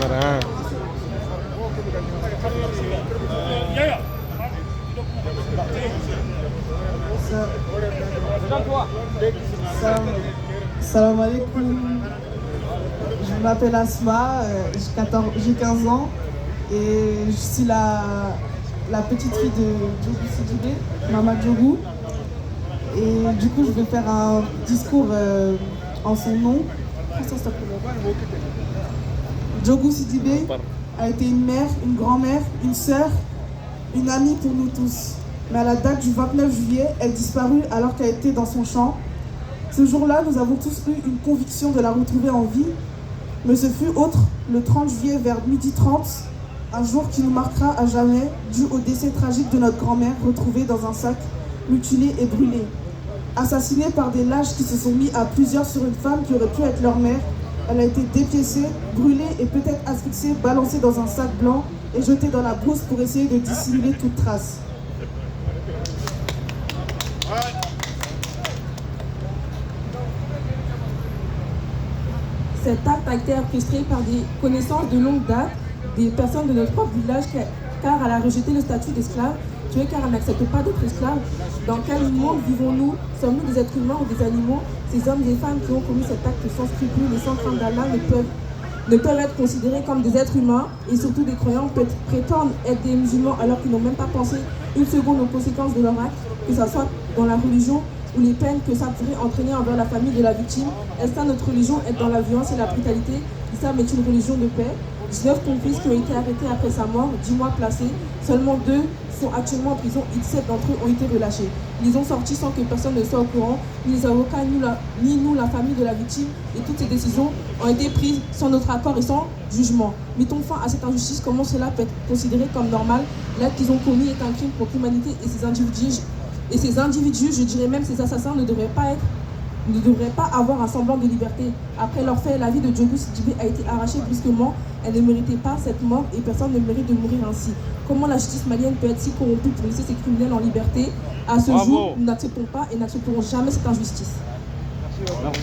caméra. Salam alaikum. Je m'appelle Asma, j'ai 15 ans et je suis la petite fille de Djogou Sidibé, Mama Djogou. Et du coup, je vais faire un discours en son nom. Djogou Sidibé a été une mère, une grand-mère, une sœur, une amie pour nous tous. Mais à la date du 29 juillet, elle disparut alors qu'elle était dans son champ. Ce jour-là, nous avons tous eu une conviction de la retrouver en vie, mais ce fut autre, le 30 juillet vers 12h30, un jour qui nous marquera à jamais, dû au décès tragique de notre grand-mère retrouvée dans un sac, mutilée et brûlée. Assassinée par des lâches qui se sont mis à plusieurs sur une femme qui aurait pu être leur mère, elle a été dépiécée, brûlée et peut-être asphyxiée, balancée dans un sac blanc et jetée dans la brousse pour essayer de dissimuler toute trace. Cet acte a été orchestré par des connaissances de longue date des personnes de notre propre village car elle a rejeté le statut d'esclave, tuée car elle n'accepte pas d'être esclave. Dans quel monde vivons-nous? Sommes-nous des êtres humains ou des animaux? Ces hommes et femmes qui ont commis cet acte sans scrupules et sans crainte d'Allah ne peuvent être considérés comme des êtres humains et surtout des croyants prétendent être des musulmans alors qu'ils n'ont même pas pensé une seconde aux conséquences de leur acte, que ce soit dans la religion ou les peines que ça pourrait entraîner envers la famille de la victime. Est-ce que notre religion est dans la violence et la brutalité? L'islam est une religion de paix. 19 complices qui ont été arrêtés après sa mort, 10 mois placés. Seulement 2 sont actuellement en prison et 17 d'entre eux ont été relâchés. Ils ont sorti sans que personne ne soit au courant, ni les avocats, ni nous, la famille de la victime. Et toutes ces décisions ont été prises sans notre accord et sans jugement. Mettons fin à cette injustice. Comment cela peut être considéré comme normal? L'acte qu'ils ont commis est un crime contre l'humanité et ces individus, je dirais même ces assassins, ne devraient pas avoir un semblant de liberté. Après leur fait, la vie de Djogou Sidibé a été arrachée brusquement. Elle ne méritait pas cette mort et personne ne mérite de mourir ainsi. Comment la justice malienne peut être si corrompue pour laisser ces criminels en liberté? À ce jour, nous n'acceptons pas et n'accepterons jamais cette injustice. Merci.